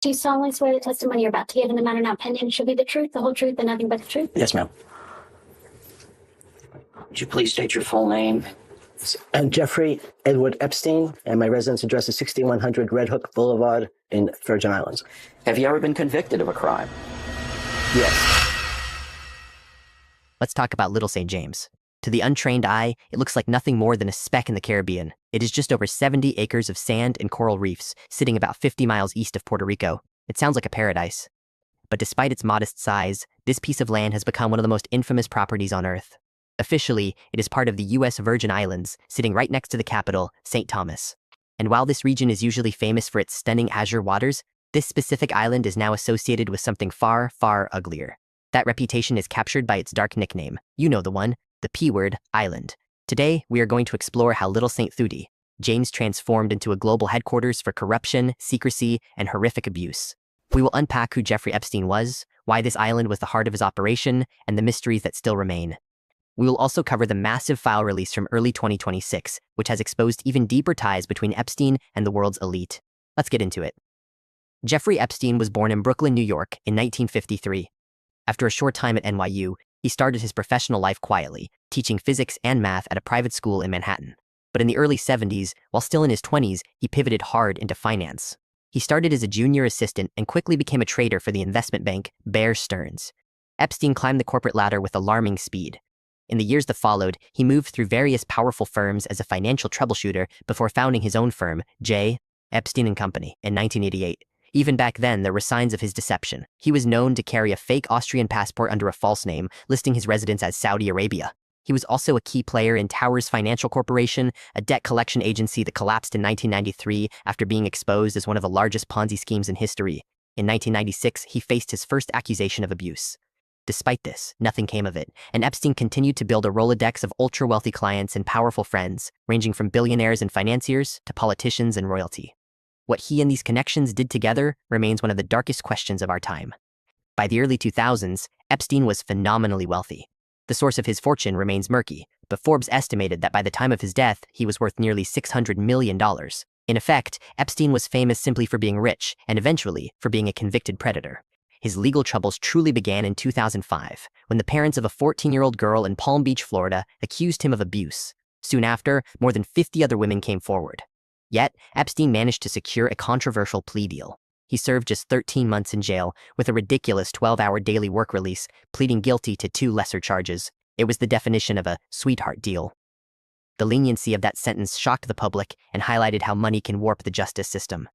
Do you solemnly swear the testimony you're about to give in the matter now pending shall be the truth, the whole truth, and nothing but the truth? Yes, ma'am. Would you please state your full name? I'm Jeffrey Edward Epstein, and my residence address is 6100 Red Hook Boulevard in Virgin Islands. Have you ever been convicted of a crime? Yes. Let's talk about Little St. James. To the untrained eye, it looks like nothing more than a speck in the Caribbean. It is just over 70 acres of sand and coral reefs, sitting about 50 miles east of Puerto Rico. It sounds like a paradise. But despite its modest size, this piece of land has become one of the most infamous properties on Earth. Officially, it is part of the U.S. Virgin Islands, sitting right next to the capital, St. Thomas. And while this region is usually famous for its stunning azure waters, this specific island is now associated with something far, far uglier. That reputation is captured by its dark nickname. You know the one, the P-word, island. Today, we are going to explore how Little St. James transformed into a global headquarters for corruption, secrecy, and horrific abuse. We will unpack who Jeffrey Epstein was, why this island was the heart of his operation, and the mysteries that still remain. We will also cover the massive file release from early 2026, which has exposed even deeper ties between Epstein and the world's elite. Let's get into it. Jeffrey Epstein was born in Brooklyn, New York in 1953. After a short time at NYU, he started his professional life quietly, teaching physics and math at a private school in Manhattan. But in the early 70s, while still in his 20s, he pivoted hard into finance. He started as a junior assistant and quickly became a trader for the investment bank Bear Stearns. Epstein climbed the corporate ladder with alarming speed. In the years that followed, he moved through various powerful firms as a financial troubleshooter before founding his own firm, J. Epstein & Company, in 1988. Even back then, there were signs of his deception. He was known to carry a fake Austrian passport under a false name, listing his residence as Saudi Arabia. He was also a key player in Towers Financial Corporation, a debt collection agency that collapsed in 1993 after being exposed as one of the largest Ponzi schemes in history. In 1996, he faced his first accusation of abuse. Despite this, nothing came of it, and Epstein continued to build a Rolodex of ultra-wealthy clients and powerful friends, ranging from billionaires and financiers to politicians and royalty. What he and these connections did together remains one of the darkest questions of our time. By the early 2000s, Epstein was phenomenally wealthy. The source of his fortune remains murky, but Forbes estimated that by the time of his death, he was worth nearly $600 million. In effect, Epstein was famous simply for being rich, and eventually, for being a convicted predator. His legal troubles truly began in 2005, when the parents of a 14-year-old girl in Palm Beach, Florida, accused him of abuse. Soon after, more than 50 other women came forward. Yet, Epstein managed to secure a controversial plea deal. He served just 13 months in jail, with a ridiculous 12-hour daily work release, pleading guilty to 2 lesser charges. It was the definition of a sweetheart deal. The leniency of that sentence shocked the public and highlighted how money can warp the justice system.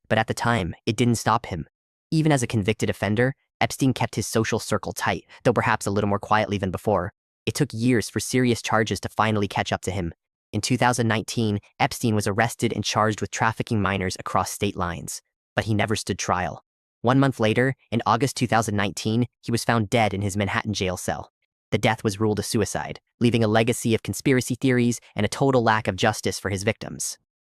But at the time, it didn't stop him. Even as a convicted offender, Epstein kept his social circle tight, though perhaps a little more quietly than before. It took years for serious charges to finally catch up to him. In 2019, Epstein was arrested and charged with trafficking minors across state lines. But he never stood trial. 1 month later, in August 2019, he was found dead in his Manhattan jail cell. The death was ruled a suicide, leaving a legacy of conspiracy theories and a total lack of justice for his victims.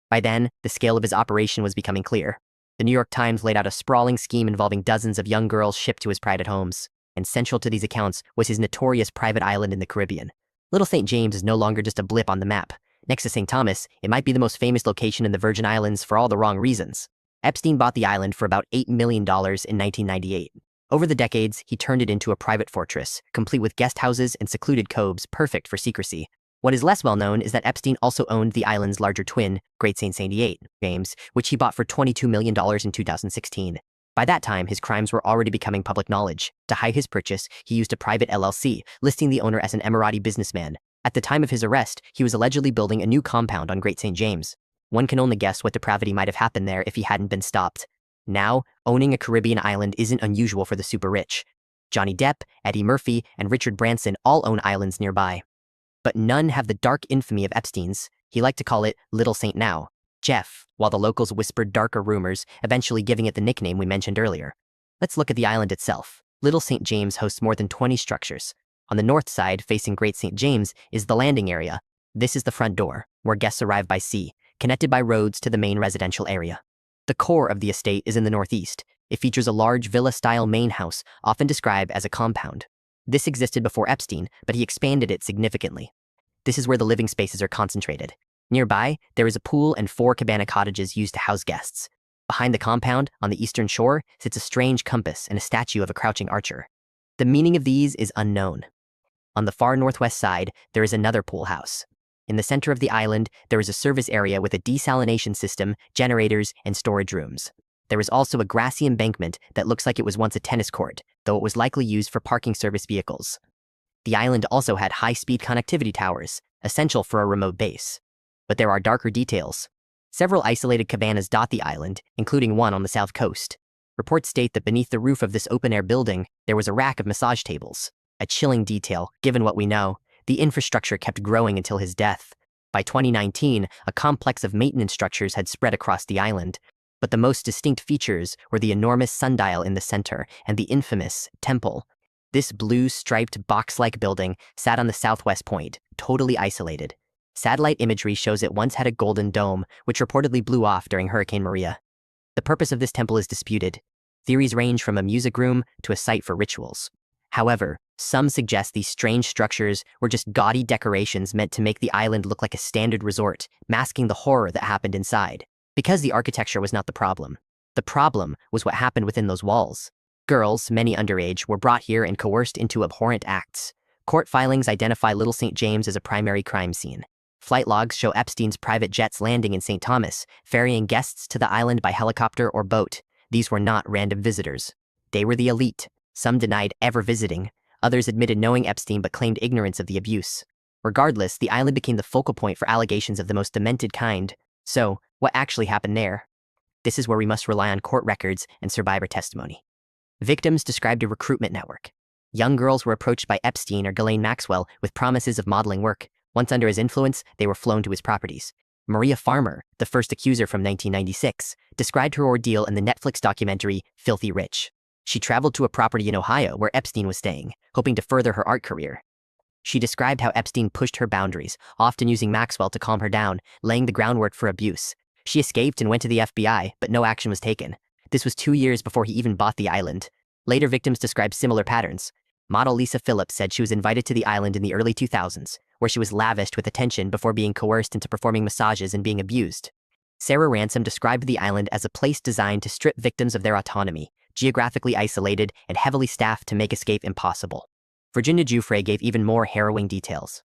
By then, the scale of his operation was becoming clear. The New York Times laid out a sprawling scheme involving dozens of young girls shipped to his private homes, and central to these accounts was his notorious private island in the Caribbean. Little St. James is no longer just a blip on the map. Next to St. Thomas, it might be the most famous location in the Virgin Islands for all the wrong reasons. Epstein bought the island for about $8 million in 1998. Over the decades, he turned it into a private fortress, complete with guest houses and secluded coves perfect for secrecy. What is less well known is that Epstein also owned the island's larger twin, Great St. James, which he bought for $22 million in 2016. By that time, his crimes were already becoming public knowledge. To hide his purchase, he used a private LLC, listing the owner as an Emirati businessman. At the time of his arrest, he was allegedly building a new compound on Great St. James. One can only guess what depravity might have happened there if he hadn't been stopped. Now, owning a Caribbean island isn't unusual for the super rich. Johnny Depp, Eddie Murphy, and Richard Branson all own islands nearby. But none have the dark infamy of Epstein's. He liked to call it Little St. Jeff, while the locals whispered darker rumors, eventually giving it the nickname we mentioned earlier. Let's look at the island itself. Little St. James hosts more than 20 structures. On the north side, facing Great St. James, is the landing area. This is the front door, where guests arrive by sea, connected by roads to the main residential area. The core of the estate is in the northeast. It features a large villa-style main house, often described as a compound. This existed before Epstein, but he expanded it significantly. This is where the living spaces are concentrated. Nearby, there is a pool and 4 cabana cottages used to house guests. Behind the compound, on the eastern shore, sits a strange compass and a statue of a crouching archer. The meaning of these is unknown. On the far northwest side, there is another pool house. In the center of the island, there is a service area with a desalination system, generators, and storage rooms. There is also a grassy embankment that looks like it was once a tennis court, though it was likely used for parking service vehicles. The island also had high-speed connectivity towers, essential for a remote base. But there are darker details. Several isolated cabanas dot the island, including one on the south coast. Reports state that beneath the roof of this open-air building, there was a rack of massage tables. A chilling detail, given what we know. The infrastructure kept growing until his death. By 2019, a complex of maintenance structures had spread across the island, but the most distinct features were the enormous sundial in the center and the infamous temple. This blue-striped box-like building sat on the southwest point, totally isolated. Satellite imagery shows it once had a golden dome, which reportedly blew off during Hurricane Maria. The purpose of this temple is disputed. Theories range from a music room to a site for rituals. However, some suggest these strange structures were just gaudy decorations meant to make the island look like a standard resort, masking the horror that happened inside. Because the architecture was not the problem. The problem was what happened within those walls. Girls, many underage, were brought here and coerced into abhorrent acts. Court filings identify Little St. James as a primary crime scene. Flight logs show Epstein's private jets landing in St. Thomas, ferrying guests to the island by helicopter or boat. These were not random visitors. They were the elite. Some denied ever visiting. Others admitted knowing Epstein but claimed ignorance of the abuse. Regardless, the island became the focal point for allegations of the most demented kind. So, what actually happened there? This is where we must rely on court records and survivor testimony. Victims described a recruitment network. Young girls were approached by Epstein or Ghislaine Maxwell with promises of modeling work. Once under his influence, they were flown to his properties. Maria Farmer, the first accuser from 1996, described her ordeal in the Netflix documentary Filthy Rich. She traveled to a property in Ohio where Epstein was staying, hoping to further her art career. She described how Epstein pushed her boundaries, often using Maxwell to calm her down, laying the groundwork for abuse. She escaped and went to the FBI, but no action was taken. This was 2 years before he even bought the island. Later victims described similar patterns. Model Lisa Phillips said she was invited to the island in the early 2000s, where she was lavished with attention before being coerced into performing massages and being abused. Sarah Ransom described the island as a place designed to strip victims of their autonomy, geographically isolated and heavily staffed to make escape impossible. Virginia Giuffre gave even more harrowing details.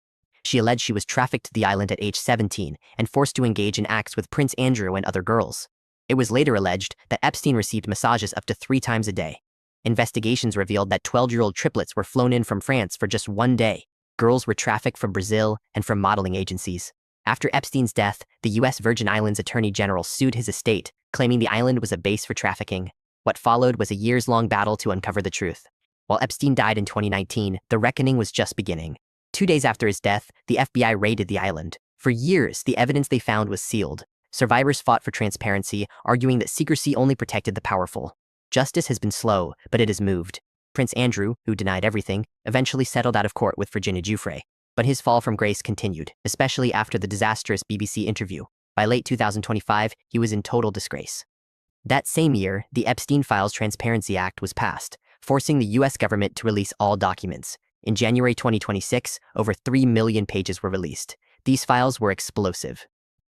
She alleged she was trafficked to the island at age 17 and forced to engage in acts with Prince Andrew and other girls. It was later alleged that Epstein received massages up to 3 times a day. Investigations revealed that 12-year-old triplets were flown in from France for just 1 day. Girls were trafficked from Brazil and from modeling agencies. After Epstein's death, the U.S. Virgin Islands Attorney General sued his estate, claiming the island was a base for trafficking. What followed was a years-long battle to uncover the truth. While Epstein died in 2019, the reckoning was just beginning. 2 days after his death, the FBI raided the island. For years, the evidence they found was sealed. Survivors fought for transparency, arguing that secrecy only protected the powerful. Justice has been slow, but it has moved. Prince Andrew, who denied everything, eventually settled out of court with Virginia Giuffre. But his fall from grace continued, especially after the disastrous BBC interview. By late 2025, he was in total disgrace. That same year, the Epstein Files Transparency Act was passed, forcing the U.S. government to release all documents. In January 2026, over 3 million pages were released. These files were explosive.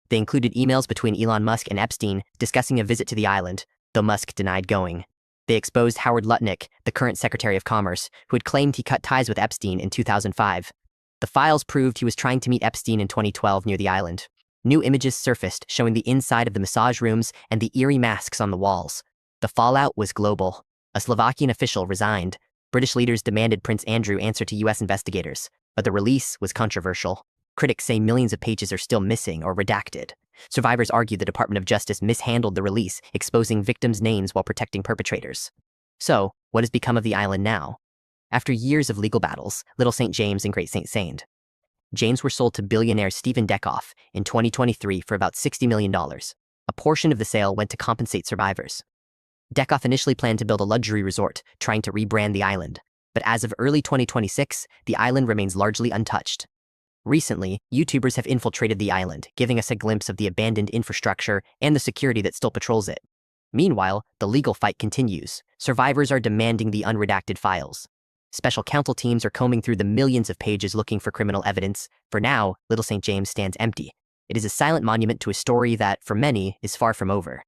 They included emails between Elon Musk and Epstein discussing a visit to the island, though Musk denied going. They exposed Howard Lutnick, the current Secretary of Commerce, who had claimed he cut ties with Epstein in 2005. The files proved he was trying to meet Epstein in 2012 near the island. New images surfaced showing the inside of the massage rooms and the eerie masks on the walls. The fallout was global. A Slovakian official resigned. British leaders demanded Prince Andrew answer to U.S. investigators, but the release was controversial. Critics say millions of pages are still missing or redacted. Survivors argue the Department of Justice mishandled the release, exposing victims' names while protecting perpetrators. So, what has become of the island now? After years of legal battles, Little St. James and Great St. Saint James were sold to billionaire Stephen Deckoff in 2023 for about $60 million. A portion of the sale went to compensate survivors. Deckoff initially planned to build a luxury resort, trying to rebrand the island. But as of early 2026, the island remains largely untouched. Recently, YouTubers have infiltrated the island, giving us a glimpse of the abandoned infrastructure and the security that still patrols it. Meanwhile, the legal fight continues. Survivors are demanding the unredacted files. Special counsel teams are combing through the millions of pages looking for criminal evidence. For now, Little St. James stands empty. It is a silent monument to a story that, for many, is far from over.